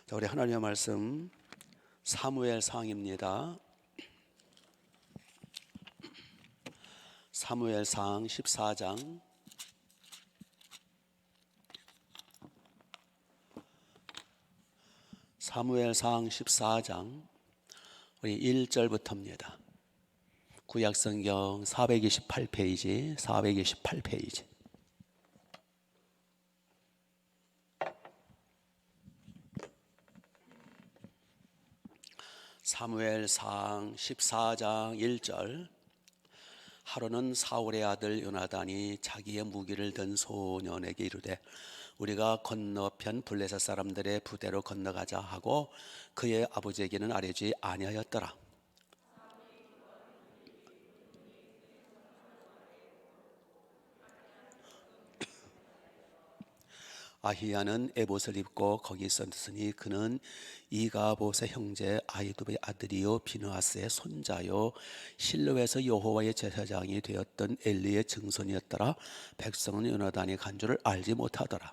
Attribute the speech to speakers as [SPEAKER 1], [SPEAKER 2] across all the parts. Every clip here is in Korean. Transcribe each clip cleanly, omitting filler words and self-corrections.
[SPEAKER 1] 자, 우리 하나님의 말씀 사무엘상입니다. 사무엘상 14장 사무엘상 14장 우리 1절부터입니다. 구약성경 428페이지 428페이지 사무엘상 14장 1절. 하루는 사울의 아들 요나단이 자기의 무기를 든 소년에게 이르되 우리가 건너편 블레셋 사람들의 부대로 건너가자 하고 그의 아버지에게는 아뢰지 아니하였더라. 아히야는 에봇을 입고 거기 있었으니 그는 이가봇의 형제 아히두베의 아들이요 비느하스의 손자요 실로에서 여호와의 제사장이 되었던 엘리의 증손이었더라. 백성은 요나단이 간 줄을 알지 못하더라.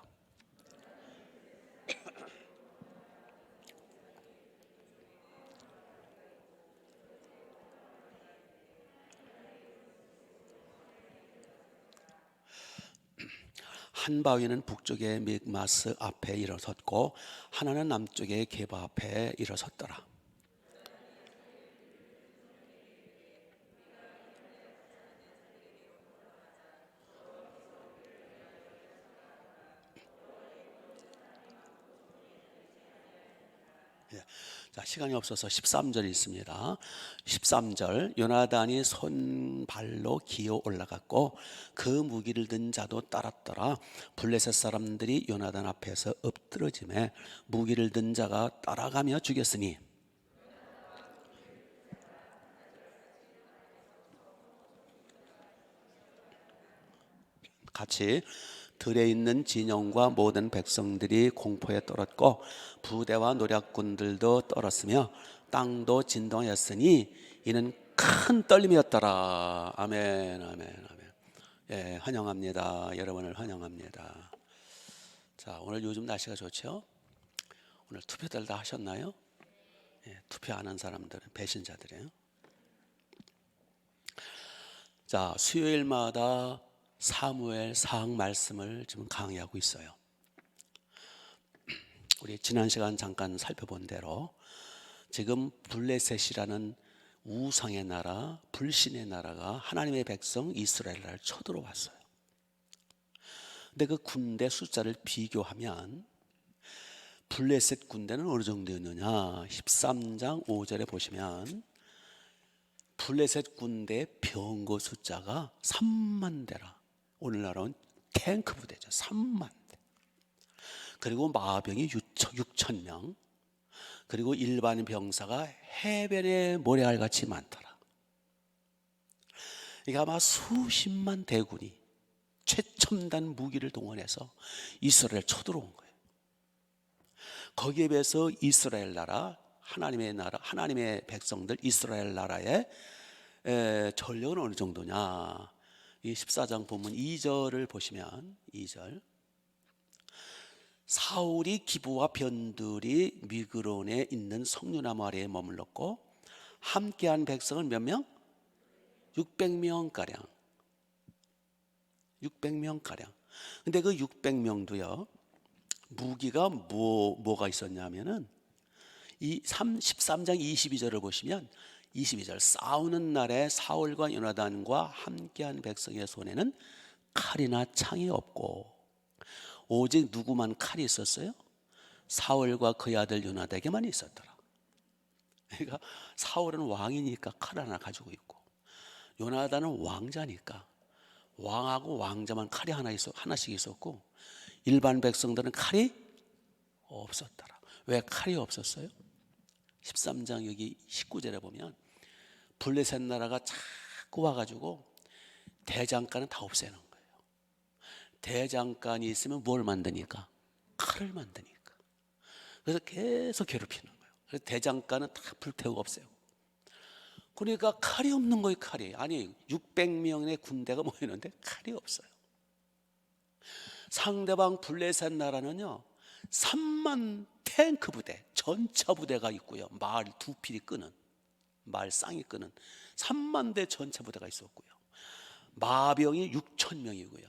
[SPEAKER 1] 한 바위는 북쪽의 믹마스 앞에 일어섰고 하나는 남쪽의 게바 앞에 일어섰더라. 자, 시간이 없어서 13절이 있습니다. 13절. 요나단이 손발로 기어 올라갔고 그 무기를 든 자도 따랐더라. 블레셋 사람들이 요나단 앞에서 엎드러짐에 무기를 든 자가 따라가며 죽였으니 같이 들에 있는 진영과 모든 백성들이 공포에 떨었고 부대와 노략군들도 떨었으며 땅도 진동하였으니 이는 큰 떨림이었더라. 아멘, 아멘, 아멘. 예, 환영합니다. 여러분을 환영합니다. 자, 오늘 요즘 날씨가 좋죠? 오늘 투표들 다 하셨나요? 예, 투표 안 한 사람들은 배신자들이에요. 자, 수요일마다 사무엘상 말씀을 지금 강의하고 있어요. 우리 지난 시간 잠깐 살펴본 대로 지금 블레셋이라는 우상의 나라, 불신의 나라가 하나님의 백성 이스라엘을 쳐들어왔어요. 근데 그 군대 숫자를 비교하면 블레셋 군대는 어느 정도였느냐? 13장 5절에 보시면 블레셋 군대의 병거 숫자가 3만 대라. 오늘날은 탱크 부대죠. 3만 대. 그리고 마병이 6천 명. 그리고 일반 병사가 해변의 모래알같이 많더라. 이게 아마 수십만 대군이 최첨단 무기를 동원해서 이스라엘 쳐들어온 거예요. 거기에 비해서 이스라엘 나라, 하나님의 나라, 하나님의 백성들 이스라엘 나라의 전력은 어느 정도냐? 이 14장 본문 2절을 보시면 2절. 사울이 기브와 변들이 미그론에 있는 석류나무 아래에 머물렀고 함께한 백성은 몇 명? 600명가량. 600명가량. 근데 그 600명도요 무기가 뭐가 있었냐면은 이 13장 22절을 보시면 22절 싸우는 날에 사울과 요나단과 함께한 백성의 손에는 칼이나 창이 없고 오직 누구만 칼이 있었어요? 사울과 그의 아들 요나단에게만 있었더라. 그러니까 사울은 왕이니까 칼 하나 가지고 있고 요나단은 왕자니까 왕하고 왕자만 칼이 하나씩 있었고 일반 백성들은 칼이 없었더라. 왜 칼이 없었어요? 13장 여기 19절에 보면 블레셋 나라가 자꾸 와가지고 대장간은 다 없애는 거예요. 대장간이 있으면 뭘 만드니까? 칼을 만드니까. 그래서 계속 괴롭히는 거예요. 그래서 대장간은 다 불태우고 없애고. 그러니까 칼이 없는 거예요. 칼이. 아니 600명의 군대가 모이는데 칼이 없어요. 상대방 블레셋 나라는요 3만 탱크 부대, 전차 부대가 있고요. 말 두 필이 끄는, 말 쌍이 끄는 3만 대 전차 부대가 있었고요. 마병이 6천 명이고요.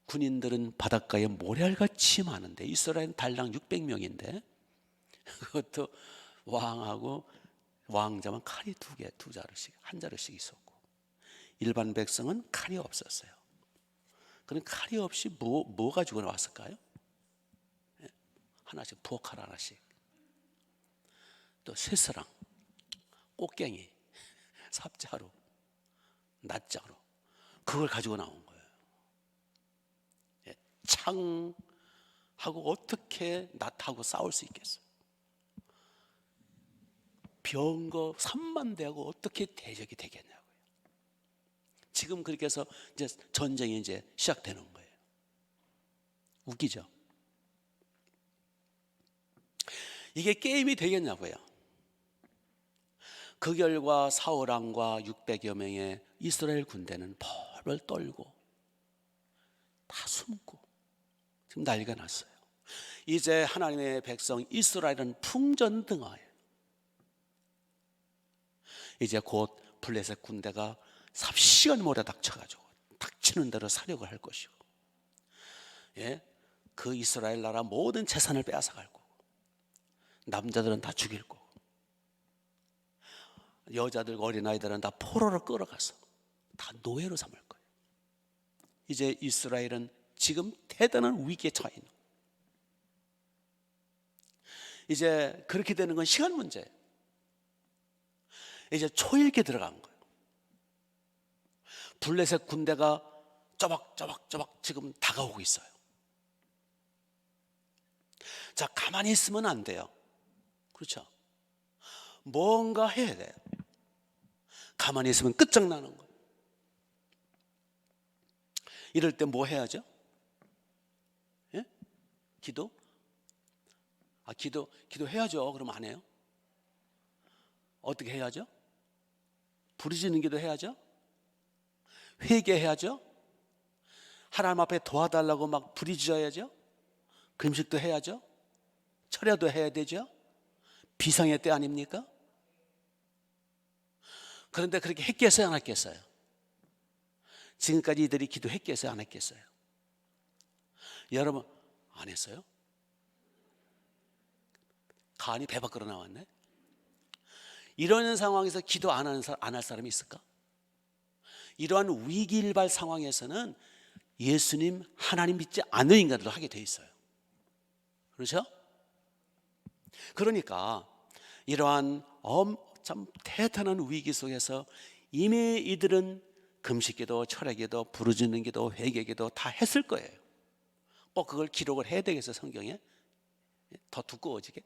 [SPEAKER 1] 군인들은 바닷가에 모래알같이 많은데 이스라엘은 달랑 600명인데 그것도 왕하고 왕자만 칼이 두 자루씩, 한 자루씩 있었고 일반 백성은 칼이 없었어요. 그럼 칼이 없이 뭐 가지고 나왔을까요? 하나씩, 부엌칼 하나씩, 또 쇠사랑, 꽃갱이, 삽자루, 낫자루, 그걸 가지고 나온 거예요. 창하고 어떻게 낫하고 싸울 수 있겠어요? 병거 3만 대하고 어떻게 대적이 되겠냐고요. 지금 그렇게 해서 이제 전쟁이 이제 시작되는 거예요. 웃기죠? 이게 게임이 되겠냐고요. 그 결과 사울왕과 600여 명의 이스라엘 군대는 벌벌 떨고 다 숨고 지금 난리가 났어요. 이제 하나님의 백성 이스라엘은 풍전등화예요. 이제 곧 블레셋 군대가 삽시간 몰아 닥쳐가지고 닥치는 대로 사력을 할 것이고, 그 이스라엘 나라 모든 재산을 빼앗아갈 거고, 남자들은 다 죽일 거고, 여자들과 어린아이들은 다 포로로 끌어가서 다 노예로 삼을 거예요. 이제 이스라엘은 지금 대단한 위기에 처해 있는 거예요. 이제 그렇게 되는 건 시간 문제예요. 이제 초일기에 들어간 거예요. 블레셋 군대가 쪼박쪼박 지금 다가오고 있어요. 자, 가만히 있으면 안 돼요. 그렇죠? 뭔가 해야 돼요. 가만히 있으면 끝장나는 거예요. 이럴 때 뭐 해야죠? 기도? 기도 해야죠. 그럼 안 해요? 어떻게 해야죠? 부르짖는 기도 해야죠. 회개해야죠. 하나님 앞에 도와달라고 막 부르짖어야죠. 금식도 해야죠. 철야도 해야 되죠. 비상의 때 아닙니까? 그런데 그렇게 했겠어요, 안 했겠어요? 지금까지 이들이 기도했겠어요, 안 했겠어요? 여러분, 안 했어요? 간이 배 밖으로 나왔네. 이런 상황에서 기도 안 할 사람이 있을까? 이러한 위기일발 상황에서는 예수님, 하나님 믿지 않는 인간들도 하게 돼 있어요. 그렇죠? 그러니까 이러한 참 대단한 위기 속에서 이미 이들은 금식기도, 철야기도, 부르짖는 기도, 회개기도 다 했을 거예요. 꼭 그걸 기록을 해야 되겠어요, 성경에? 더 두꺼워지게?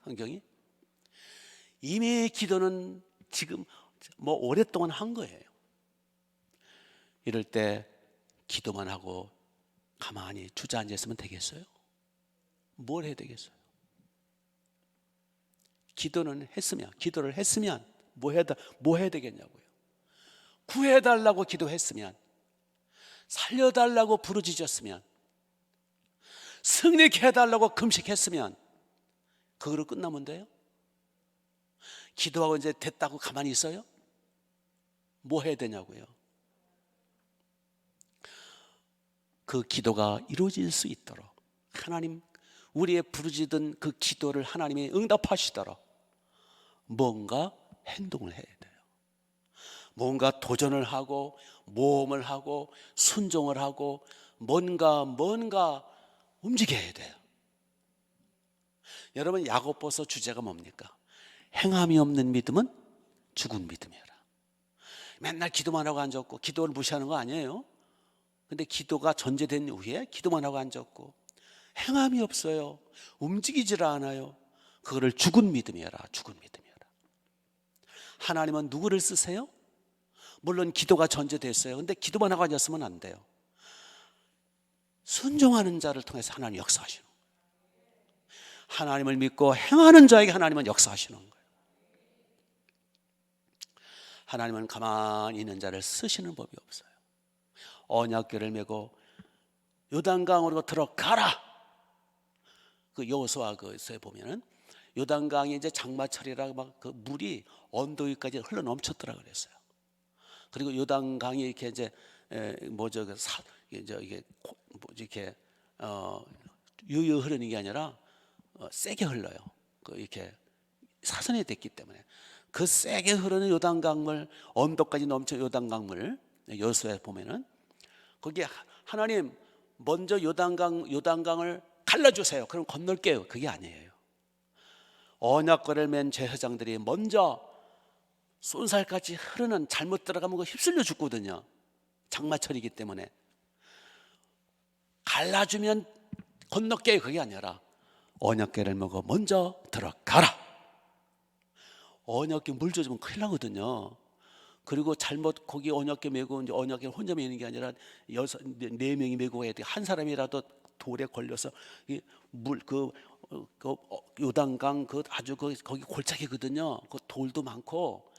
[SPEAKER 1] 성경이? 이미 기도는 지금 뭐 오랫동안 한 거예요. 이럴 때 기도만 하고 가만히 주저앉아 있으면 되겠어요? 뭘 해야 되겠어요? 기도를 했으면 뭐 해야 되겠냐고요? 구해달라고 기도했으면, 살려달라고 부르짖었으면, 승리케 해달라고 금식했으면 그거로 끝나면 돼요? 기도하고 이제 됐다고 가만히 있어요? 뭐 해야 되냐고요? 그 기도가 이루어질 수 있도록 하나님, 우리의 부르짖은 그 기도를 하나님이 응답하시도록 뭔가 행동을 해야 돼요. 뭔가 도전을 하고 모험을 하고 순종을 하고 뭔가 움직여야 돼요. 여러분, 야고보서 주제가 뭡니까? 행함이 없는 믿음은 죽은 믿음이라. 맨날 기도만 하고 앉았고, 기도를 무시하는 거 아니에요. 근데 기도가 전제된 후에 기도만 하고 앉았고 행함이 없어요. 움직이질 않아요. 그거를 죽은 믿음이라. 죽은 믿음이라. 하나님은 누구를 쓰세요? 물론 기도가 전제됐어요. 근데 기도만 하고 앉았으면 안 돼요. 순종하는 자를 통해서 하나님 역사하시는 거예요. 하나님을 믿고 행하는 자에게 하나님은 역사하시는 거예요. 하나님은 가만히 있는 자를 쓰시는 법이 없어요. 언약궤를 메고 요단강으로 들어가라. 그 여호수아 그서에 보면은 요단강이 이제 장마철이라 막 그 물이 언덕 위까지 흘러 넘쳤더라 그랬어요. 그리고 요단강이 이렇게 이제 뭐죠 그 이게 이렇게 유유 흐르는 게 아니라 세게 흘러요. 그 이렇게 사선이 됐기 때문에 그 세게 흐르는 요단강물 언덕까지 넘쳐 요단강물 여호수아에 보면은 거기에 하나님 먼저 요단강을 갈라주세요. 그럼 건널게요. 그게 아니에요. 언약궤를 맨 제사장들이 먼저 쏜살같이 흐르는 잘못 들어가면 그거 휩쓸려 죽거든요. 장마철이기 때문에 갈라주면 건널게요. 그게 아니라 언약궤를 메고 먼저 들어가라. 언약궤 물 젖으면 큰일 나거든요. 그리고 잘못 거기 언약궤 메고 이제 언약궤 혼자 메는 게 아니라 네 명이 메고 가야 돼. 한 사람이라도 돌에 걸려서 그 요단강 그 아주 거기 골짜기거든요. 그 돌도 많고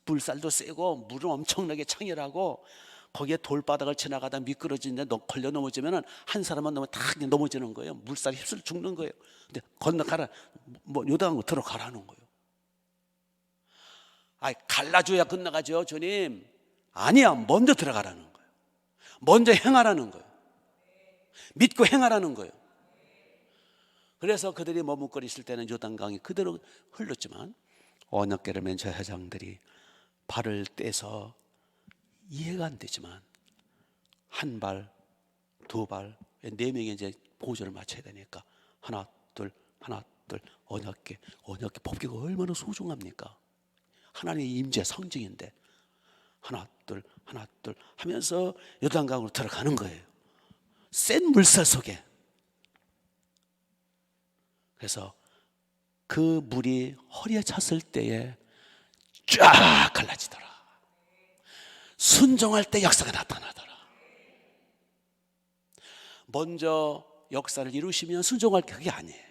[SPEAKER 1] 물살도 세고 물은 엄청나게 창렬하고 거기에 돌바닥을 지나가다 미끄러지는데 걸려 넘어지면은 한 사람만 넘어지는 거예요. 물살이 휩쓸려 죽는 거예요. 근데 건너가라, 뭐 요단강 들어가라는 거예요. 갈라줘야 건너가죠, 주님. 아니야, 먼저 들어가라는 거예요. 먼저 행하라는 거예요. 믿고 행하라는 거예요. 그래서 그들이 머뭇거리 있을 때는 요단강이 그대로 흘렀지만 언약궤를 맨 제사장들이 발을 떼서 이해가 안 되지만 한 발, 두 발, 네 명이 이제 보조를 맞춰야 되니까 하나, 둘, 언약궤 법궤가 얼마나 소중합니까? 하나님의 임재 상징인데 하나, 둘 하면서 요단강으로 들어가는 거예요. 센 물살 속에. 그래서 그 물이 허리에 찼을 때에 쫙 갈라지더라. 순종할 때 역사가 나타나더라. 먼저 역사를 이루시면 순종할 게 그게 아니에요.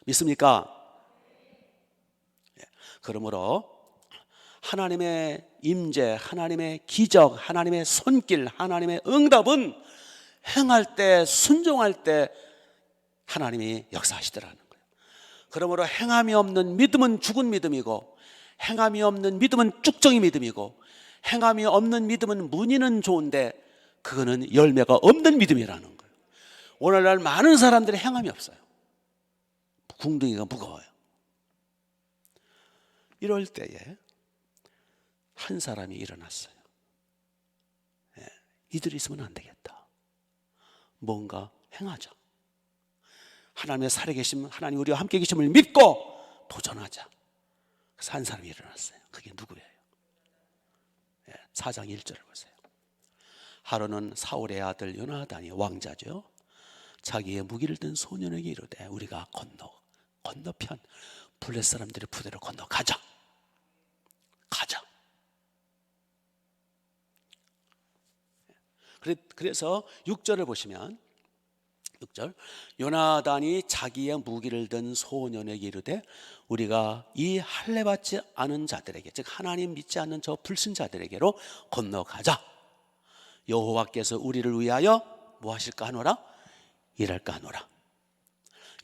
[SPEAKER 1] 믿습니까? 그러므로 하나님의 임재, 하나님의 기적, 하나님의 손길, 하나님의 응답은 행할 때, 순종할 때 하나님이 역사하시더라는 거예요. 그러므로 행함이 없는 믿음은 죽은 믿음이고, 행함이 없는 믿음은 쭉정이 믿음이고, 행함이 없는 믿음은 문의는 좋은데 그거는 열매가 없는 믿음이라는 거예요. 오늘날 많은 사람들이 행함이 없어요. 궁둥이가 무거워요. 이럴 때에 한 사람이 일어났어요. 이들이 있으면 안 되겠다. 뭔가 행하자. 하나님의 살아계심, 하나님 우리와 함께 계심을 믿고 도전하자. 그래서 한 사람이 일어났어요. 그게 누구예요? 4장 1절을 보세요. 하루는 사울의 아들 요나단이 왕자죠. 자기의 무기를 든 소년에게 이르되 우리가 건너편 블레 사람들의 부대로 건너가자. 그래서 6절을 보시면 6절 요나단이 자기의 무기를 든 소년에게 이르되 우리가 이 할례받지 않은 자들에게 즉 하나님 믿지 않는 저 불신자들에게로 건너가자. 여호와께서 우리를 위하여 뭐 하실까 하노라? 일할까 하노라.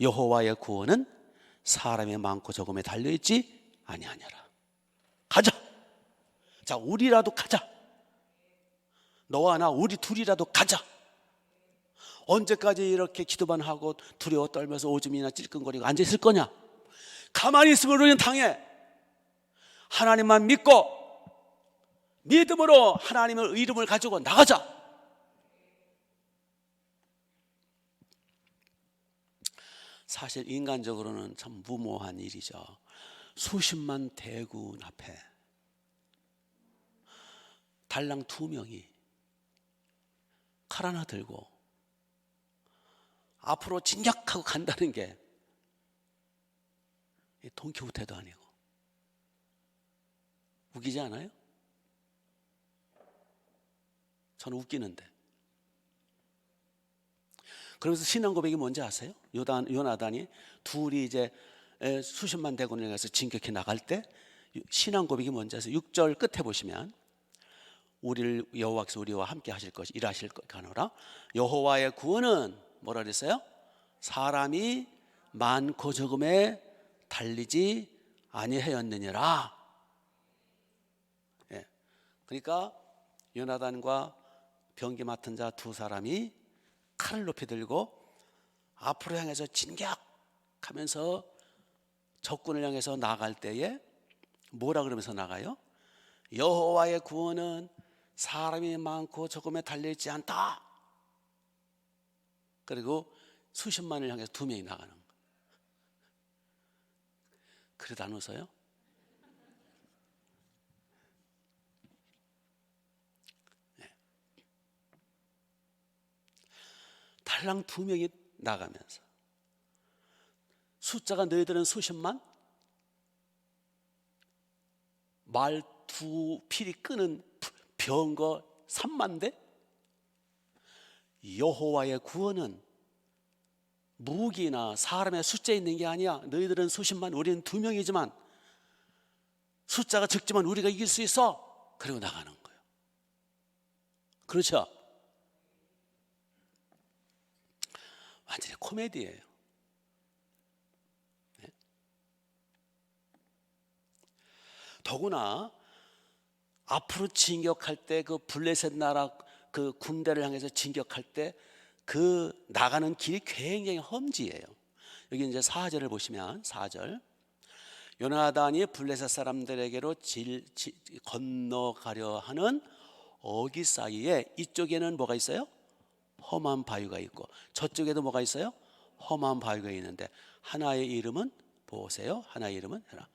[SPEAKER 1] 여호와의 구원은 사람의 많고 적음에 달려있지 아니하니라. 가자. 자, 우리라도 가자. 너와 나 우리 둘이라도 가자. 언제까지 이렇게 기도만 하고 두려워 떨면서 오줌이나 찔끔거리고 앉아있을 거냐? 가만히 있으면 우리는 당해. 하나님만 믿고 믿음으로 하나님의 이름을 가지고 나가자. 사실 인간적으로는 참 무모한 일이죠. 수십만 대군 앞에 달랑 2명이 칼 하나 들고 앞으로 진격하고 간다는 게 돈키호테도 아니고 웃기지 않아요? 저는 웃기는데. 그래서 신앙 고백이 뭔지 아세요? 요나단이 둘이 이제 수십만 대군을 가서 진격해 나갈 때 신앙 고백이 뭔지 아세요? 6절 끝에 보시면 우리를 여호와께서 우리와 함께 하실 것이 일하실 것 가노라. 여호와의 구원은 뭐라 그랬어요? 사람이 많고 적음에 달리지 아니하였느니라. 예. 그러니까 요나단과 병기 맡은 자 두 사람이 칼을 높이 들고 앞으로 향해서 진격하면서 적군을 향해서 나갈 때에 뭐라 그러면서 나가요? 여호와의 구원은 사람이 많고 적음에 달려있지 않다. 그리고 수십만을 향해서 두 명이 나가는 거예요. 그래도 안 웃어요? 네. 달랑 두 명이 나가면서 숫자가 너희들은 수십만, 말 두 필이 끄는 병거 3만 대? 여호와의 구원은 무기나 사람의 숫자에 있는 게 아니야. 너희들은 수십만, 우리는 두 명이지만 숫자가 적지만 우리가 이길 수 있어. 그리고 나가는 거예요. 그렇죠? 완전히 코미디예요. 네? 더구나 앞으로 진격할 때 그 블레셋 나라 그 군대를 향해서 진격할 때 그 나가는 길이 굉장히 험지예요. 여기 이제 4절을 보시면 4절, 요나단이 블레셋 사람들에게로 건너가려 하는 어기 사이에 이쪽에는 뭐가 있어요? 험한 바위가 있고 저쪽에도 뭐가 있어요? 험한 바위가 있는데 하나의 이름은 보세요. 하나의 이름은 해라.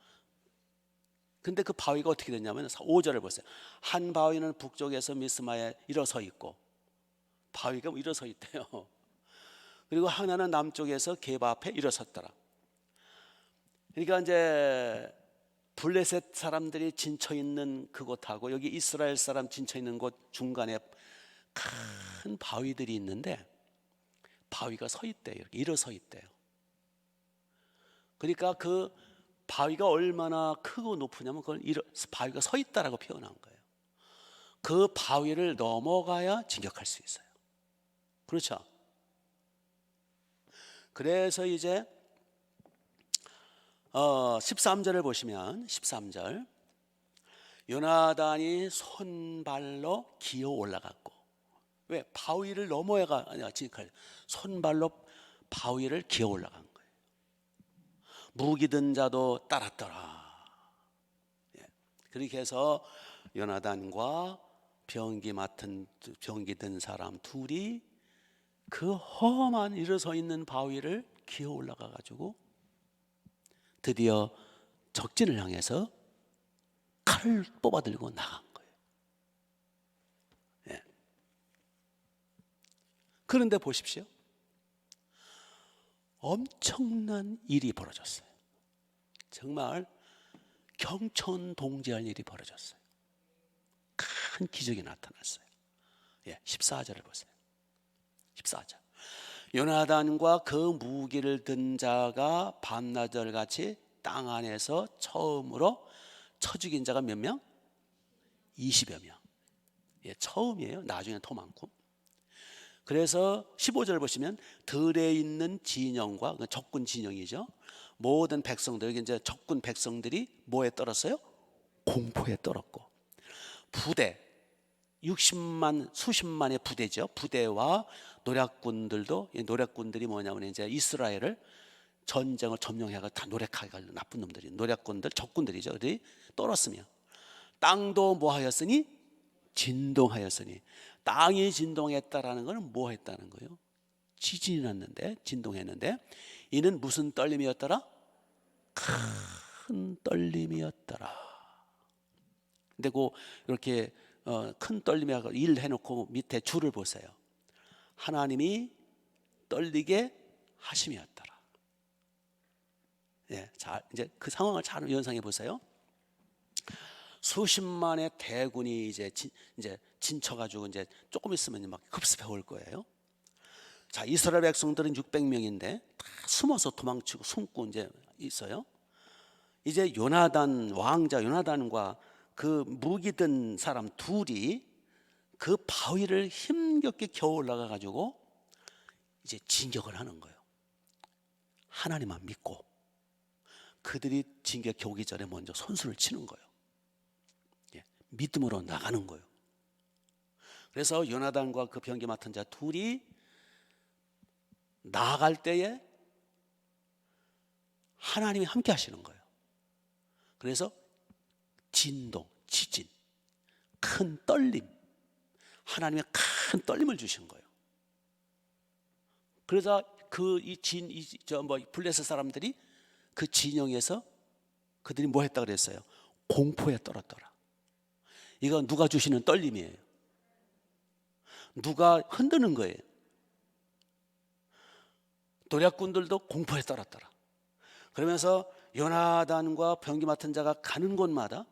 [SPEAKER 1] 근데 그 바위가 어떻게 됐냐면 5절을 보세요. 한 바위는 북쪽에서 미스마에 일어서 있고, 바위가 일어서 있대요. 그리고 하나는 남쪽에서 게바 앞에 일어섰더라. 그러니까 이제 블레셋 사람들이 진쳐 있는 그곳하고 여기 이스라엘 사람 진쳐 있는 곳 중간에 큰 바위들이 있는데 바위가 서 있대요. 이렇게 일어서 있대요. 그러니까 그 바위가 얼마나 크고 높으냐면 그걸 바위가 서 있다라고 표현한 거예요. 그 바위를 넘어가야 진격할 수 있어요. 그렇죠? 그래서 이제 13절을 보시면 13절, 요나단이 손발로 기어 올라갔고, 왜? 바위를 넘어야가 아니라 진격할, 손발로 바위를 기어 올라간 거예요. 무기 든 자도 따랐더라. 예. 그렇게 해서 요나단과 병기 든 사람 둘이 그 험한 일어서 있는 바위를 기어 올라가 가지고 드디어 적진을 향해서 칼을 뽑아 들고 나간 거예요. 예. 그런데 보십시오. 엄청난 일이 벌어졌어요. 정말 경천동지할 일이 벌어졌어요. 큰 기적이 나타났어요. 예, 14절을 보세요. 14절. 요나단과 그 무기를 든 자가 밤낮을 같이 땅 안에서 처음으로 쳐 죽인 자가 몇 명? 20여 명. 예, 처음이에요. 나중에 더 많고. 그래서 15절 보시면 들에 있는 진영과 적군 진영이죠. 모든 백성들, 여기 이제 적군 백성들이 뭐에 떨었어요? 공포에 떨었고, 부대 60만 수십만의 부대죠. 부대와 노략군들도, 노략군들이 뭐냐면 이제 이스라엘을 전쟁을 점령해가 다 노략하게 하는 나쁜 놈들이, 노략군들, 적군들이죠. 그들이 떨었으며 땅도 뭐하였으니 진동하였으니, 땅이 진동했다라는 것은 뭐 했다는 거예요? 지진이 났는데, 진동했는데, 이는 무슨 떨림이었더라? 큰 떨림이었더라. 근데 그 이렇게 큰 떨림이라고 일 해놓고 밑에 줄을 보세요. 하나님이 떨리게 하심이었더라. 예, 자 이제 그 상황을 잘 연상해 보세요. 수십만의 대군이 이제 진쳐가지고 이제 조금 있으면 막 급습해 올 거예요. 자, 이스라엘 백성들은 600명인데 다 숨어서 도망치고 숨고 이제 있어요. 이제 요나단 왕자 요나단과 그 무기 든 사람 둘이 그 바위를 힘겹게 겨우 올라가 가지고 이제 진격을 하는 거예요. 하나님만 믿고 그들이 진격해 오기 전에 먼저 선수를 치는 거예요. 믿음으로 나가는 거예요. 그래서 요나단과 그 병기 맡은 자 둘이 나아갈 때에 하나님이 함께 하시는 거예요. 그래서 진동, 지진, 큰 떨림, 하나님의 큰 떨림을 주신 거예요. 그러자 블레셋 사람들이 그 진영에서 그들이 뭐 했다 그랬어요? 공포에 떨었더라. 이건 누가 주시는 떨림이에요. 누가 흔드는 거예요. 도략꾼들도 공포에 떨었더라. 그러면서 요나단과 병기 맡은 자가 가는 곳마다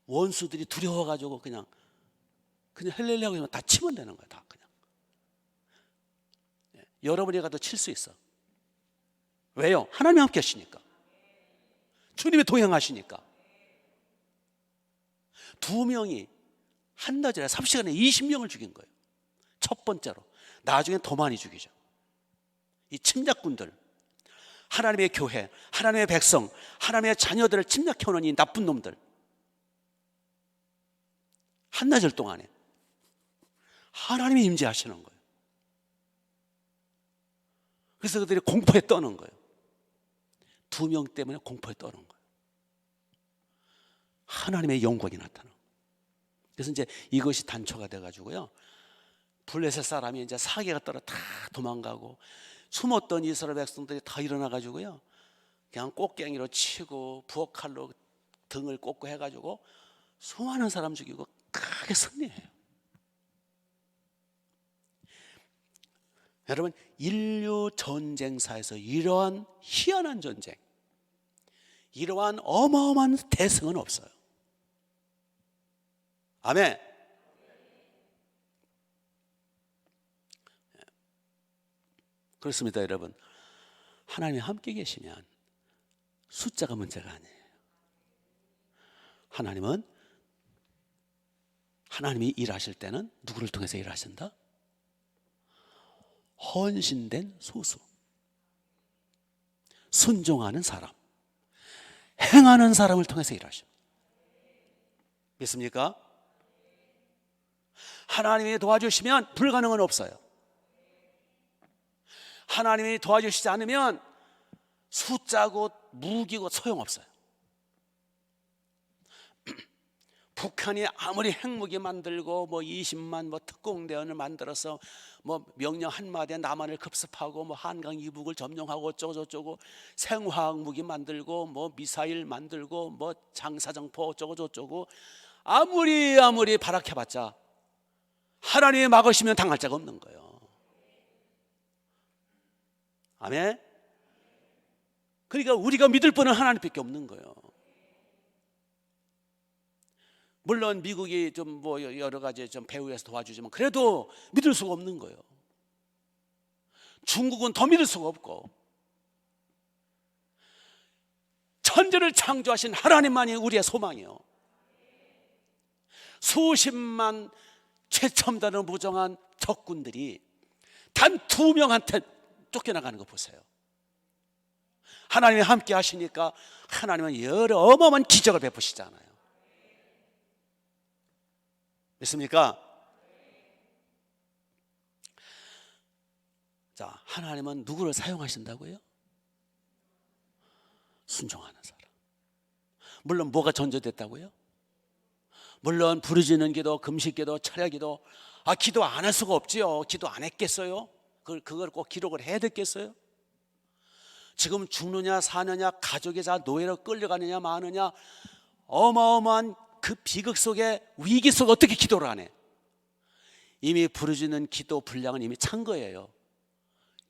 [SPEAKER 1] 원수들이 두려워가지고 그냥 헬렐레하고 그냥 다 치면 되는 거야. 다 그냥. 여러분이 가도 칠 수 있어. 왜요? 하나님이 함께 하시니까. 주님이 동행하시니까. 두 명이 한나절에 3시간에 20명을 죽인 거예요. 첫 번째로. 나중엔 더 많이 죽이죠. 이 침략군들, 하나님의 교회, 하나님의 백성, 하나님의 자녀들을 침략해오는 이 나쁜 놈들, 한나절 동안에 하나님이 임재하시는 거예요. 그래서 그들이 공포에 떠는 거예요. 두 명 때문에 공포에 떠는 거예요. 하나님의 영광이 나타나는 거예요. 그래서 이제 이것이 단초가 돼가지고요, 블레셋 사람이 이제 사계가 떨어 다 도망가고, 숨었던 이스라엘 백성들이 다 일어나가지고요, 그냥 꽃갱이로 치고 부엌칼로 등을 꽂고 해가지고 수많은 사람 죽이고 크게 승리해요. 여러분, 인류 전쟁사에서 이러한 희한한 전쟁, 이러한 어마어마한 대승은 없어요. 아멘. 그렇습니다, 여러분. 하나님이 함께 계시면 숫자가 문제가 아니에요. 하나님이 일하실 때는 누구를 통해서 일하신다? 헌신된 소수, 순종하는 사람, 행하는 사람을 통해서 일하셔. 믿습니까? 하나님이 도와주시면 불가능은 없어요. 하나님이 도와주시지 않으면 숫자고 무기고 소용없어요. 북한이 아무리 핵무기 만들고 20만 특공대원을 만들어서 명령 한마디에 남한을 급습하고 한강 이북을 점령하고 어쩌고저쩌고 생화학 무기 만들고 미사일 만들고 장사정포 어쩌고저쩌고 아무리 발악해봤자 하나님이 막으시면 당할 자가 없는 거예요. 아멘. 그러니까 우리가 믿을 분은 하나님밖에 없는 거예요. 물론 미국이 좀 여러 가지 좀 배후에서 도와주지만 그래도 믿을 수가 없는 거예요. 중국은 더 믿을 수가 없고, 천지를 창조하신 하나님만이 우리의 소망이에요. 수십만 최첨단으로 무정한 적군들이 단 2명한테 쫓겨나가는 거 보세요. 하나님이 함께 하시니까 하나님은 여러 어마어마한 기적을 베푸시잖아요. 믿습니까? 자, 하나님은 누구를 사용하신다고요? 순종하는 사람. 물론 뭐가 전제됐다고요? 물론 부르짖는 기도, 금식기도, 철야기도. 기도 안 할 수가 없지요. 기도 안 했겠어요? 그걸 꼭 기록을 해야 됐겠어요? 지금 죽느냐 사느냐, 가족이 다 노예로 끌려가느냐 마느냐, 어마어마한 그 비극 속에, 위기 속에 어떻게 기도를 안 해? 이미 부르짖는 기도 분량은 이미 찬 거예요.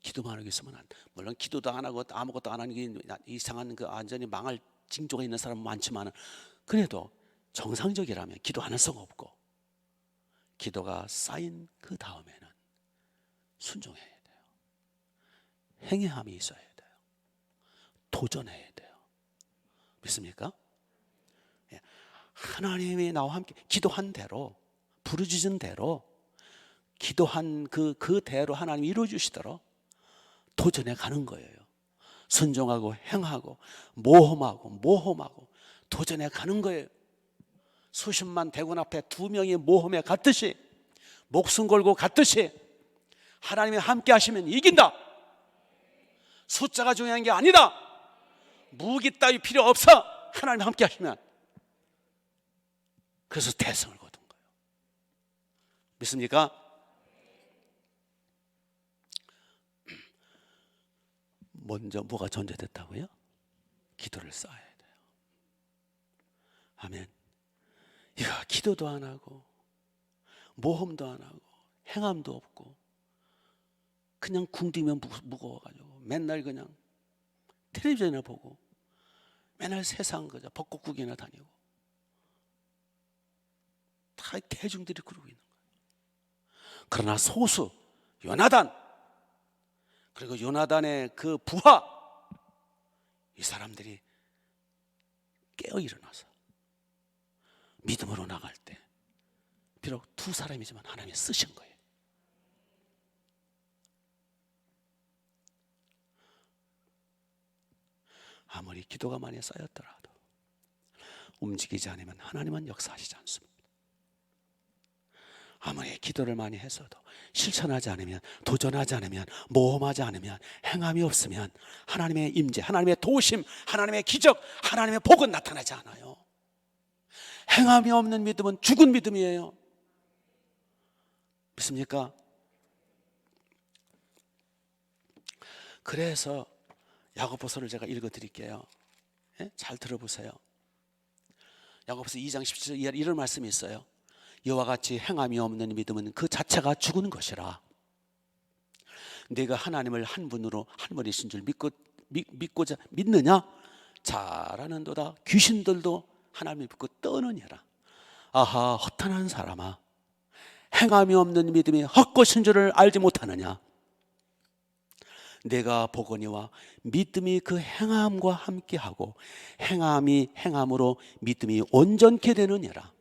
[SPEAKER 1] 기도만 하고 있으면 안 돼. 물론 기도도 안 하고 아무것도 안 하는 게 이상한 완전히 망할 징조가 있는 사람은 많지만, 그래도 정상적이라면 기도 안 할 수가 없고, 기도가 쌓인 그 다음에는 순종해야 돼요. 행함이 있어야 돼요. 도전해야 돼요. 믿습니까? 하나님이 나와 함께 기도한 대로, 부르짖은 대로, 기도한 그대로 하나님이 이루어주시도록 도전해 가는 거예요. 순종하고 행하고 모험하고 도전해 가는 거예요. 수십만 대군 앞에 두 명이 모험에 갔듯이, 목숨 걸고 갔듯이 하나님이 함께 하시면 이긴다. 숫자가 중요한 게 아니다. 무기 따위 필요 없어. 하나님이 함께 하시면. 그래서 대성을 거둔 거예요. 믿습니까? 먼저 뭐가 전제됐다고요? 기도를 쌓아야 돼요. 아멘. 이거 기도도 안 하고 모험도 안 하고 행함도 없고 그냥 궁디면 무거워가지고 맨날 그냥 텔레비전이나 보고 맨날 세상 그저 벚꽃구경이나 다니고 다 대중들이 그러고 있는 거예요. 그러나 소수 요나단, 그리고 요나단의 그 부하, 이 사람들이 깨어 일어나서 믿음으로 나갈 때 비록 두 사람이지만 하나님이 쓰신 거예요. 아무리 기도가 많이 쌓였더라도 움직이지 않으면 하나님은 역사하시지 않습니다. 아무리 기도를 많이 했어도 실천하지 않으면, 도전하지 않으면, 모험하지 않으면, 행함이 없으면 하나님의 임재, 하나님의 도우심, 하나님의 기적, 하나님의 복은 나타나지 않아요. 행함이 없는 믿음은 죽은 믿음이에요. 믿습니까? 그래서 야고보서를 제가 읽어드릴게요. 잘 들어보세요. 야고보서 2장 17절 이런 말씀이 있어요. 이와 같이 행함이 없는 믿음은 그 자체가 죽은 것이라. 내가 하나님을 한 분으로 한 분이신 줄 믿고자 믿느냐? 잘하는도다. 귀신들도 하나님을 믿고 떠느니라. 아하, 허탄한 사람아, 행함이 없는 믿음이 헛것인 줄을 알지 못하느냐? 내가 보거니와 믿음이 그 행함과 함께하고 행함이 행함으로 믿음이 온전케 되느니라.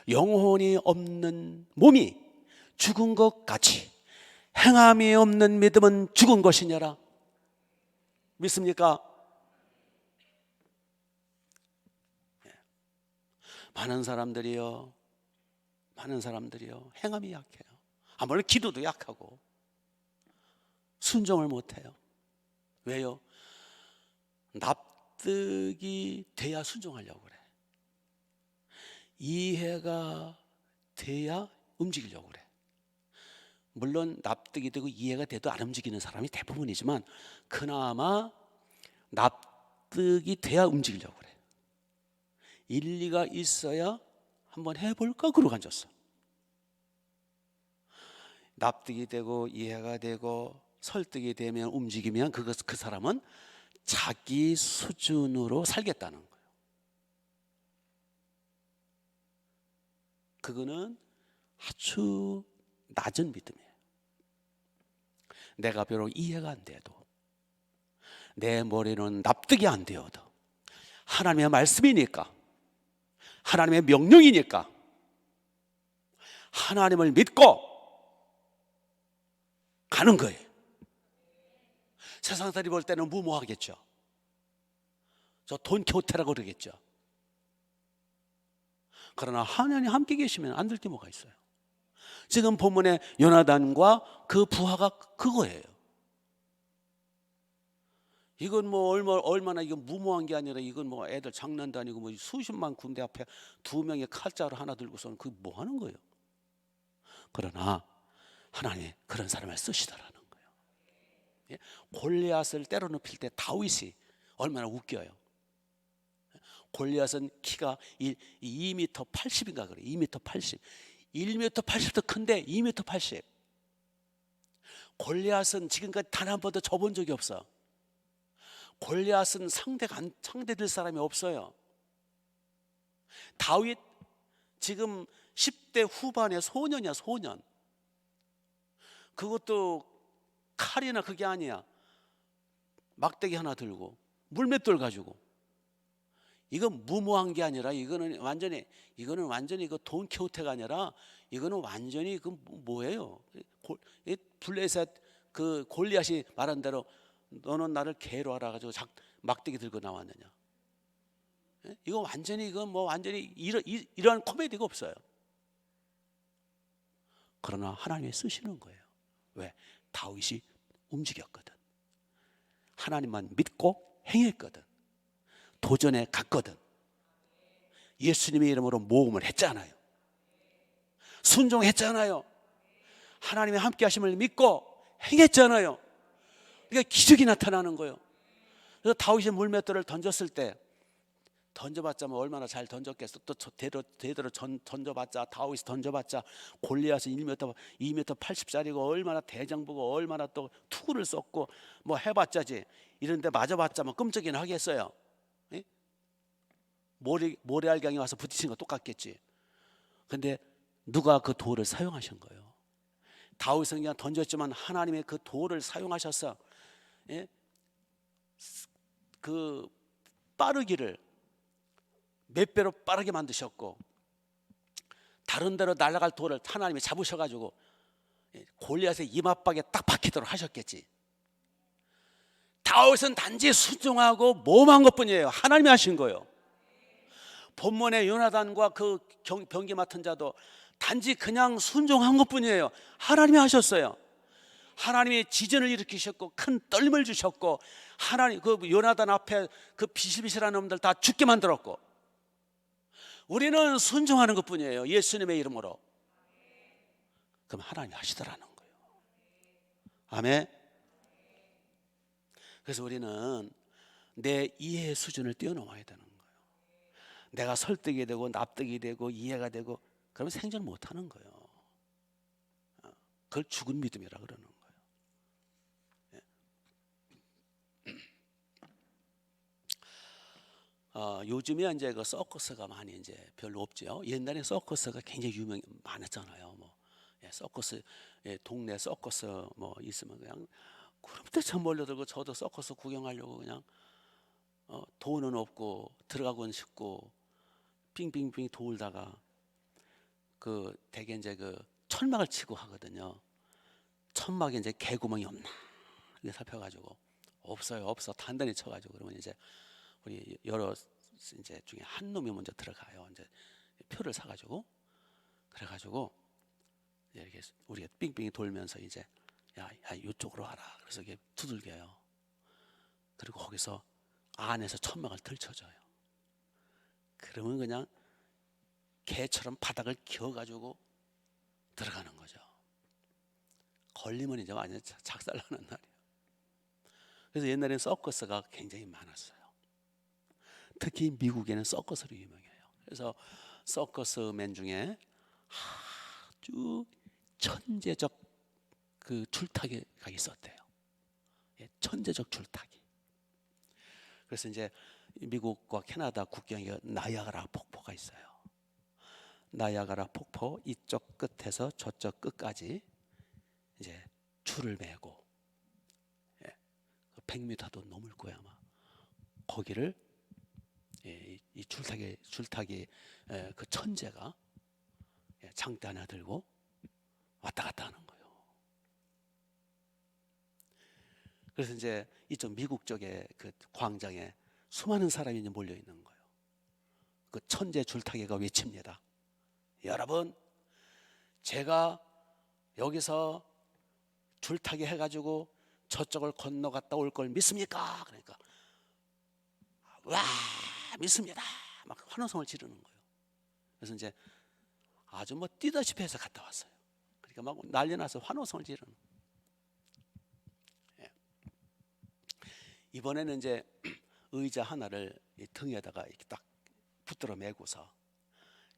[SPEAKER 1] 영혼이 없는 몸이 죽은 것 같이 행함이 없는 믿음은 죽은 것이냐라. 믿습니까? 많은 사람들이요 행함이 약해요. 아무리 기도도 약하고 순종을 못해요. 왜요? 납득이 돼야 순종하려고 그래. 이해가 돼야 움직이려고 그래. 물론 납득이 되고 이해가 돼도 안 움직이는 사람이 대부분이지만 그나마 납득이 돼야 움직이려고 그래. 일리가 있어야 한번 해볼까 그러고 앉았어. 납득이 되고 이해가 되고 설득이 되면 움직이면 그 사람은 자기 수준으로 살겠다는 거예요. 그거는 아주 낮은 믿음이에요. 내가 비록 이해가 안 돼도, 내 머리는 납득이 안 되어도 하나님의 말씀이니까, 하나님의 명령이니까 하나님을 믿고 가는 거예요. 세상 사람이 볼 때는 무모하겠죠. 저 돈키호테라고 그러겠죠. 그러나 하나님 함께 계시면 안 될 게 뭐가 있어요. 지금 본문의 요나단과 그 부하가 그거예요. 이건 뭐 얼마나 이건 무모한 게 아니라 이건 뭐 애들 장난도 아니고 뭐 수십만 군대 앞에 두 명의 칼자루 하나 들고서는 그게 뭐 하는 거예요. 그러나 하나님이 그런 사람을 쓰시더라는 거예요. 골리앗을 때려눕힐 때 다윗이 얼마나 웃겨요. 골리앗은 키가 2m 80인가 그래. 2m 80. 1m 80도 큰데 2m 80. 골리앗은 지금까지 단 한 번도 져본 적이 없어. 골리앗은 상대될 사람이 없어요. 다윗 지금 10대 후반의 소년이야, 소년. 그것도 칼이나 그게 아니야. 막대기 하나 들고 물맷돌 가지고. 이건 무모한 게 아니라 이거는 완전히 그 돈키호테가 아니라 이거는 완전히 그 뭐예요? 블레셋 그 골리앗이 말한 대로 너는 나를 개로 알아가지고 막대기 들고 나왔느냐? 예? 이거 완전히 완전히 이러한 코미디가 없어요. 그러나 하나님이 쓰시는 거예요. 왜? 다윗이 움직였거든. 하나님만 믿고 행했거든. 도전에 갔거든. 예수님의 이름으로 모험을 했잖아요. 순종했잖아요. 하나님의 함께 하심을 믿고 행했잖아요. 그러니까 기적이 나타나는 거예요. 그래서 다윗이 물맷돌을 던졌을 때 던져봤자 얼마나 잘 던졌겠어. 또 대대로 던져봤자, 다윗이 던져봤자 골리앗은 1m, 2m 80짜리고 얼마나 대장부고 얼마나 또 투구를 썼고 해봤자지. 이런데 맞아봤자 끔찍이나 하겠어요. 예? 모래알갱이 와서 부딪힌 거 똑같겠지. 근데 누가 그 돌을 사용하신 거예요? 다윗은 그냥 던졌지만 하나님의 그 돌을 사용하셔서, 예? 그 빠르기를 몇 배로 빠르게 만드셨고, 다른 데로 날아갈 돌을 하나님이 잡으셔가지고 골리앗의 이마박에 딱 박히도록 하셨겠지. 다윗은 단지 순종하고 모험한 것뿐이에요. 하나님이 하신 거예요. 본문의 요나단과 그 병기 맡은 자도 단지 그냥 순종한 것뿐이에요. 하나님이 하셨어요. 하나님이 지진을 일으키셨고 큰 떨림을 주셨고, 하나님 그 요나단 앞에 그 비실비실한 놈들 다 죽게 만들었고, 우리는 순종하는 것뿐이에요. 예수님의 이름으로. 그럼 하나님이 하시더라는 거예요. 아멘. 그래서 우리는 내 이해의 수준을 뛰어넘어야 되는 거예요. 내가 설득이 되고 납득이 되고 이해가 되고 그러면 생존 못하는 거예요. 그걸 죽은 믿음이라 그러는 거예요. 요즘에 이제 그 서커스가 많이 이제 별로 없죠. 옛날에 서커스가 굉장히 많았잖아요. 서커스, 동네 서커스 있으면 그냥 구름대처럼 몰려들고, 저도 서커스 구경하려고 그냥 돈은 없고 들어가고는 싶고 빙빙빙 돌다가 대개 이제 천막을 치고 하거든요. 천막에 이제 개구멍이 없나 이렇게 살펴가지고 없어 단단히 쳐가지고, 그러면 이제 우리 여러 이제 중에 한 놈이 먼저 들어가요. 이제 표를 사가지고, 그래가지고 이렇게 우리가 빙빙 돌면서 이제 야 이쪽으로 와라. 그래서 이게 두들겨요. 그리고 거기서 안에서 천막을 들쳐줘요. 그러면 그냥 개처럼 바닥을 기어가지고 들어가는 거죠. 걸리면 이제 완전 작살나는 날이에요. 그래서 옛날에는 서커스가 굉장히 많았어요. 특히 미국에는 서커스로 유명해요. 그래서 서커스맨 중에 아주 천재적 그 줄타기가 있었대요. 천재적 줄타기. 그래서 이제 미국과 캐나다 국경에 나이아가라 폭포가 있어요. 나이아가라 폭포 이쪽 끝에서 저쪽 끝까지 이제 줄을 매고 100m도 넘을 거야 아마. 거기를 이 줄타기 그 천재가 장대 하나 들고 왔다 갔다 하는 거예요. 그래서 이제 이쪽 미국 쪽에 그 광장에 수많은 사람이 이제 몰려 있는 거예요. 그 천재 줄타기가 외칩니다. 여러분, 제가 여기서 줄타기 해가지고 저쪽을 건너갔다 올 걸 믿습니까? 그러니까 와 믿습니다. 막 환호성을 지르는 거예요. 그래서 이제 아주 뛰다시피 해서 갔다 왔어요. 그러니까 막 난리 나서 환호성을 지르는. 이번에는 이제 의자 하나를 등에다가 이렇게 딱 붙들어 매고서,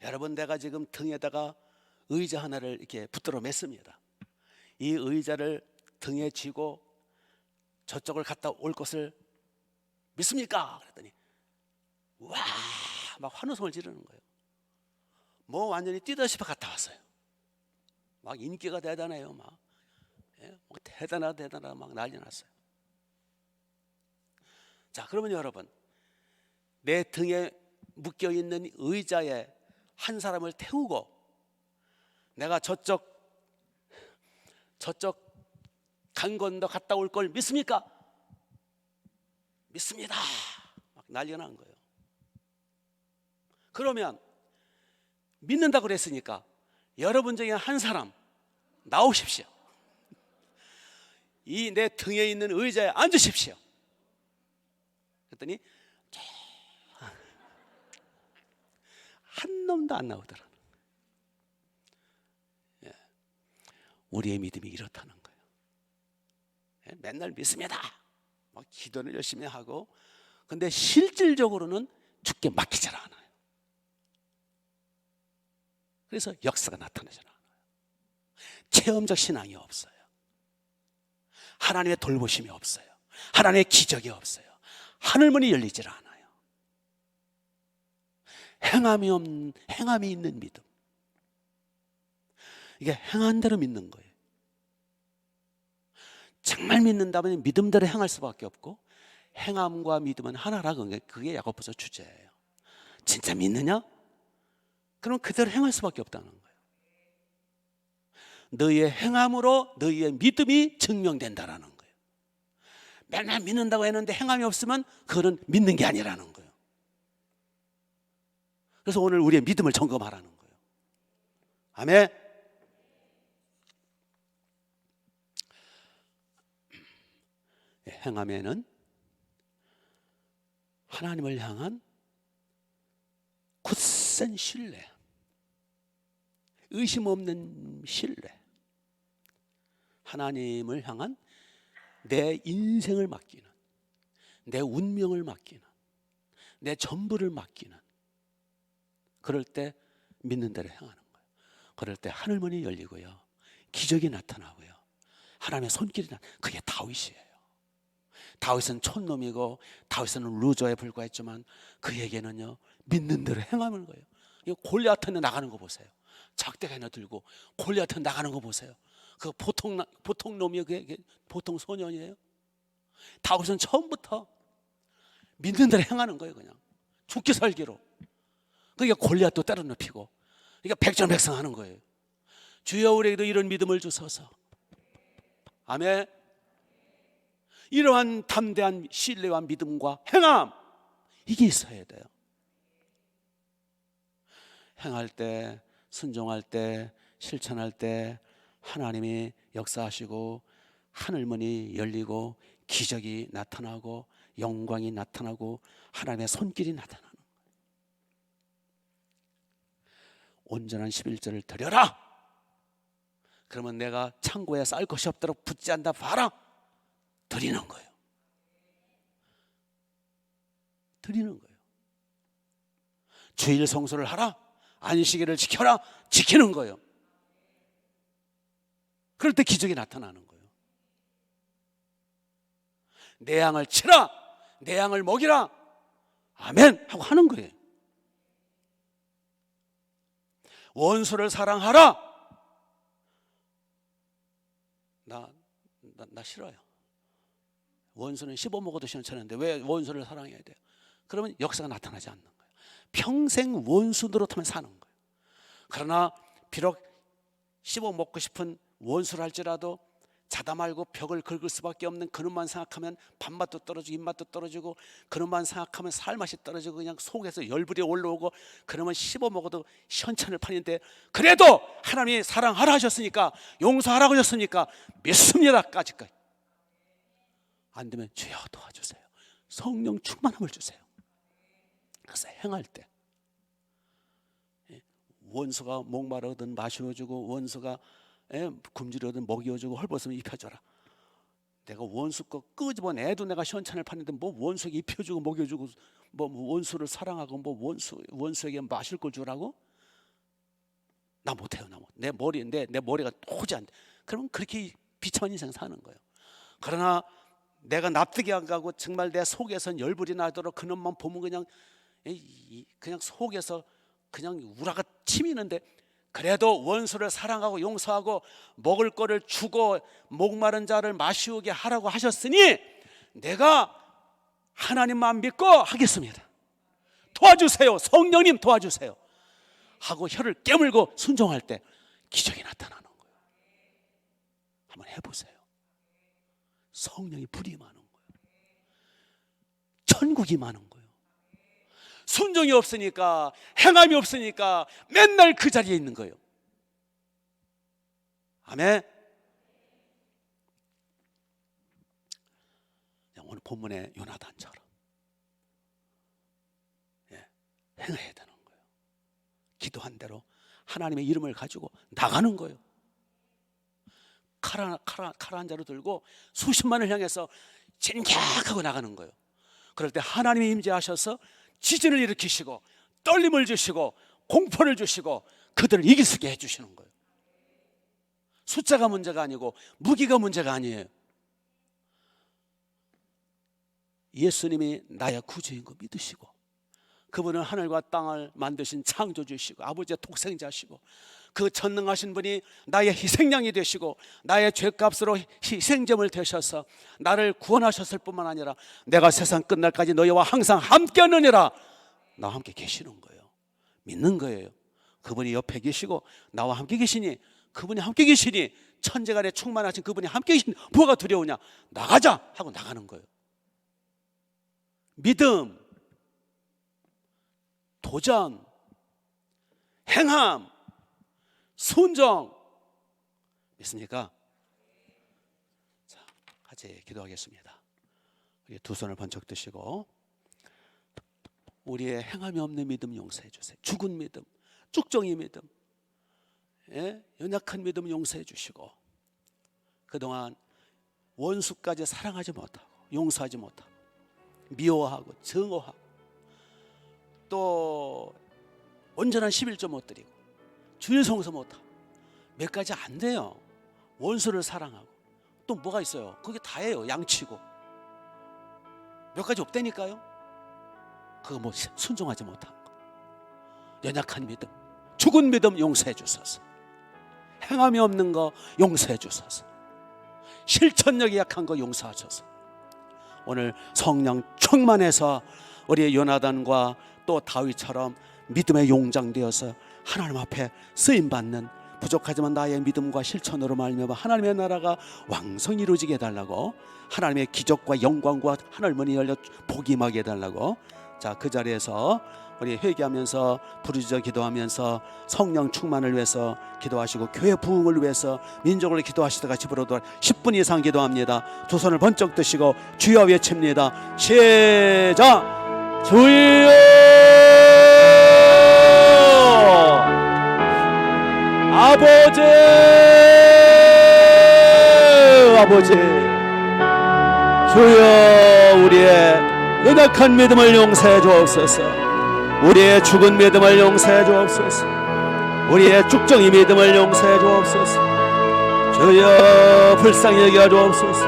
[SPEAKER 1] 여러분 내가 지금 등에다가 의자 하나를 이렇게 붙들어 맸습니다. 이 의자를 등에 쥐고 저쪽을 갔다 올 것을 믿습니까? 그랬더니 와 막 환호성을 지르는 거예요. 완전히 뛰다시피 갔다 왔어요. 막 인기가 대단해요. 막 대단하다 막 난리 났어요. 자, 그러면 여러분, 내 등에 묶여 있는 의자에 한 사람을 태우고 내가 저쪽 강 건너 갔다 올 걸 믿습니까? 믿습니다. 막 난리가 난 거예요. 그러면 믿는다고 그랬으니까 여러분 중에 한 사람 나오십시오. 이 내 등에 있는 의자에 앉으십시오. 그랬더니 한 놈도 안 나오더라. 우리의 믿음이 이렇다는 거예요. 맨날 믿습니다. 막 기도를 열심히 하고, 근데 실질적으로는 주께 맡기질 않아요. 그래서 역사가 나타나질 않아요. 체험적 신앙이 없어요. 하나님의 돌보심이 없어요. 하나님의 기적이 없어요. 하늘문이 열리질 않아요. 행함이 있는 믿음. 이게 행한 대로 믿는 거예요. 정말 믿는다면 믿음대로 행할 수밖에 없고, 행함과 믿음은 하나라고. 그게 야고보서 주제예요. 진짜 믿느냐? 그럼 그대로 행할 수밖에 없다는 거예요. 너희의 행함으로 너희의 믿음이 증명된다라는 거예요. 맨날 믿는다고 했는데 행함이 없으면 그거는 믿는 게 아니라는 거예요. 그래서 오늘 우리의 믿음을 점검하라는 거예요. 아멘. 행함에는 하나님을 향한 굳센 신뢰, 의심 없는 신뢰, 하나님을 향한 내 인생을 맡기는, 내 운명을 맡기는, 내 전부를 맡기는, 그럴 때 믿는 대로 행하는 거예요. 그럴 때 하늘문이 열리고요, 기적이 나타나고요, 하나님의 손길이 그게 다윗이에요. 다윗은 촌놈이고 다윗은 루저에 불과했지만 그에게는요 믿는 대로 행하는 거예요. 골리앗한테 나가는 거 보세요. 작대가 하나 들고 골리앗한테 나가는 거 보세요. 그 보통 놈이에요. 그게 보통 소년이에요. 다윗은 처음부터 믿는 대로 행하는 거예요. 그냥 죽기 살기로. 그러니까 골리앗도 때려 눕히고, 그러니까 백전백승하는 거예요. 주여 우리에게도 이런 믿음을 주소서. 아멘. 이러한 담대한 신뢰와 믿음과 행함, 이게 있어야 돼요. 행할 때, 순종할 때, 실천할 때 하나님이 역사하시고 하늘문이 열리고 기적이 나타나고 영광이 나타나고 하나님의 손길이 나타나는 거예요. 온전한 11절을 드려라. 그러면 내가 창고에 쌀 것이 없도록 붙지 않다 봐라. 드리는 거예요. 드리는 거예요. 주일 성수를 하라. 안식일을 지켜라. 지키는 거예요. 그럴 때 기적이 나타나는 거예요. 내 양을 치라. 내 양을 먹이라. 아멘 하고 하는 거예요. 원수를 사랑하라. 나 싫어요. 원수는 씹어먹어도 시원찮은데 왜 원수를 사랑해야 돼요? 그러면 역사가 나타나지 않는 거예요. 평생 원수 노릇하면 사는 거예요. 그러나 비록 씹어먹고 싶은 원수를 할지라도 자다 말고 벽을 긁을 수밖에 없는 그놈만 생각하면 밥맛도 떨어지고 입맛도 떨어지고, 그놈만 생각하면 살맛이 떨어지고 그냥 속에서 열불이 올라오고, 그놈은 씹어먹어도 시원찮을 판인데 그래도 하나님이 사랑하라 하셨으니까, 용서하라고 하셨으니까 믿습니다까지까지. 안 되면 주여 도와주세요. 성령 충만함을 주세요. 그래서 행할 때 원수가 목마르든 마셔주고, 원수가 굶주려든 먹여주고, 헐벗으면 입혀줘라. 내가 원수 거 끄집어내도 내가 시원찮을 판인데 뭐 원수에게 입혀주고 먹여주고, 뭐 원수를 사랑하고 뭐 원수에게 마실 걸 주라고? 나 못해요. 내 머리가 도저히 안 돼. 그러면 그렇게 비참한 인생 사는 거예요. 그러나 내가 납득이 안 가고 정말 내 속에선 열불이 나도록 그놈만 보면 그냥 속에서 그냥 우라가 치미는데, 그래도 원수를 사랑하고 용서하고 먹을 거를 주고 목마른 자를 마시우게 하라고 하셨으니 내가 하나님만 믿고 하겠습니다. 도와주세요. 성령님 도와주세요. 하고 혀를 깨물고 순종할 때 기적이 나타나는 거예요. 한번 해보세요. 성령이 불이 많은 거예요. 천국이 많은 거예요. 순종이 없으니까, 행함이 없으니까 맨날 그 자리에 있는 거예요. 아멘. 오늘 본문의 요나단처럼 행해야 되는 거예요. 기도한 대로 하나님의 이름을 가지고 나가는 거예요. 칼 한 자루 들고 수십만을 향해서 진격하고 나가는 거예요. 그럴 때 하나님이 임재하셔서 지진을 일으키시고 떨림을 주시고 공포를 주시고 그들을 이길 수 있게 해주시는 거예요. 숫자가 문제가 아니고 무기가 문제가 아니에요. 예수님이 나의 구주인 거 믿으시고, 그분은 하늘과 땅을 만드신 창조주시고 아버지의 독생자시고, 그 전능하신 분이 나의 희생양이 되시고 나의 죄값으로 희생점을 되셔서 나를 구원하셨을 뿐만 아니라 내가 세상 끝날까지 너희와 항상 함께 하느니라, 나와 함께 계시는 거예요. 믿는 거예요. 그분이 옆에 계시고 나와 함께 계시니, 그분이 함께 계시니, 천재간에 충만하신 그분이 함께 계시니 뭐가 두려우냐, 나가자 하고 나가는 거예요. 믿음, 도전, 행함, 순종. 믿습니까? 자, 같이 기도하겠습니다. 두 손을 번쩍 드시고, 우리의 행함이 없는 믿음 용서해 주세요. 죽은 믿음, 쭉정이 믿음, 연약한 믿음 용서해 주시고, 그동안 원수까지 사랑하지 못하고 용서하지 못하고 미워하고 증오하고 또 온전한 11조 못 드리고 주일 성서 못하고 몇 가지 안 돼요. 원수를 사랑하고 또 뭐가 있어요? 그게 다예요. 양치고 몇 가지 없다니까요. 그거 뭐 순종하지 못한 거, 연약한 믿음, 죽은 믿음 용서해 주소서. 행함이 없는 거 용서해 주소서. 실천력이 약한 거 용서하셔서 오늘 성령 충만해서 우리의 요나단과 또 다윗처럼 믿음의 용장 되어서 하나님 앞에 쓰임받는, 부족하지만 나의 믿음과 실천으로 말미암아 하나님의 나라가 왕성히 이루어지게 해달라고, 하나님의 기적과 영광과 하늘 문이 열려 복이 임하게 해달라고. 자, 그 자리에서 우리 회개하면서 부르짖어 기도하면서 성령 충만을 위해서 기도하시고 교회 부흥을 위해서 민족을 기도하시다가 집으로 돌아 10분 이상 기도합니다. 두 손을 번쩍 드시고 주여 외칩니다. 시작. 주여, 아버지, 아버지, 주여, 우리의 연약한 믿음을 용서해 주옵소서. 우리의 죽은 믿음을 용서해 주옵소서. 우리의 쭉정이 믿음을 용서해 주옵소서. 주여, 불쌍히 여겨 주옵소서.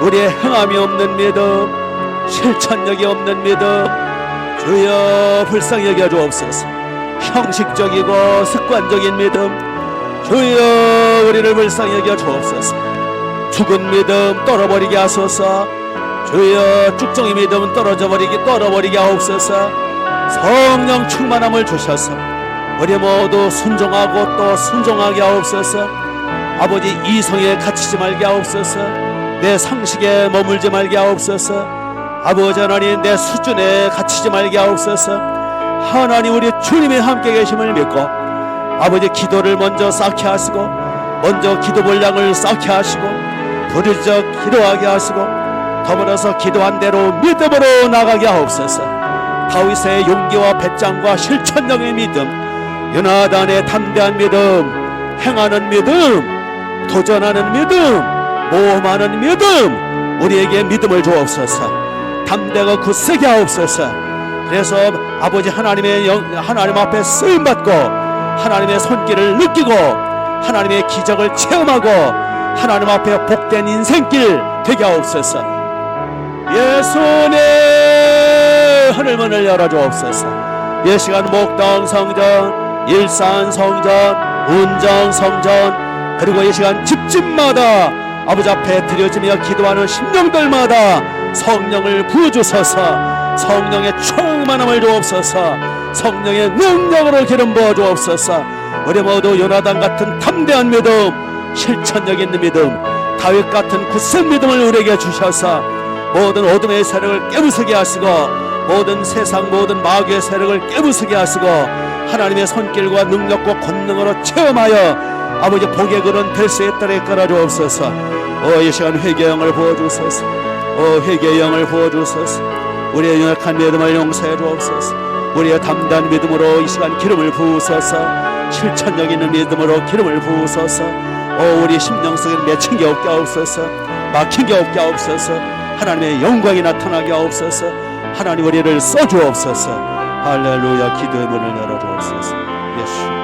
[SPEAKER 1] 우리의 행함이 없는 믿음, 실천력이 없는 믿음, 주여 불쌍히 여겨 주옵소서. 형식적이고 습관적인 믿음, 주여 우리를 불쌍히 여겨 주옵소서. 죽은 믿음 떨어버리게 하소서. 주여 쭉정이 믿음 떨어버리게 하옵소서. 성령 충만함을 주셔서 우리 모두 순종하고 또 순종하게 하옵소서. 아버지, 이성에 갇히지 말게 하옵소서. 내 상식에 머물지 말게 하옵소서. 아버지 하나님, 내 수준에 갇히지 말게 하옵소서. 하나님, 우리 주님의 함께 계심을 믿고 아버지, 기도를 먼저 쌓게 하시고, 먼저 기도 분량을 쌓게 하시고, 부르짖어 기도하게 하시고, 더불어서 기도한 대로 믿음으로 나가게 하옵소서. 다윗의 용기와 배짱과 실천력의 믿음, 요나단의 담대한 믿음, 행하는 믿음, 도전하는 믿음, 모험하는 믿음, 우리에게 믿음을 주옵소서. 담대가 굳세게 하옵소서. 그래서 아버지 하나님 앞에 쓰임받고 하나님의 손길을 느끼고 하나님의 기적을 체험하고 하나님 앞에 복된 인생길 되게 하옵소서. 예수님, 하늘문을 열어주옵소서. 이 시간 목동 성전, 일산 성전, 운정 성전, 그리고 이 시간 집집마다 아버지 앞에 드려지며 기도하는 심령들마다 성령을 부어주소서. 성령의 충만함을 주옵소서. 성령의 능력으로 기름 부어 주옵소서. 우리 모두 요나단 같은 담대한 믿음, 실천력 있는 믿음, 다윗 같은 굳센 믿음을 우리에게 주셔서 모든 어둠의 세력을 깨부수게 하시고 모든 세상 모든 마귀의 세력을 깨부수게 하시고 하나님의 손길과 능력과 권능으로 체험하여 아버지 복의 그런 될 수 있도록 이끌어 주옵소서. 이 시간 회개의 영을 부어주소서. 회개의 영을 부어주소서. 우리의 연약한 믿음을 용서해 주옵소서. 우리의 담대한 믿음으로 이 시간 기름을 부으소서. 실천력 있는 믿음으로 기름을 부으소서. 우리 심령 속에 맺힌 게 없게 하옵소서. 막힌 게 없게 하옵소서. 하나님의 영광이 나타나게 하옵소서. 하나님 우리를 써주옵소서. 할렐루야. 기도의 문을 열어주옵소서. 예수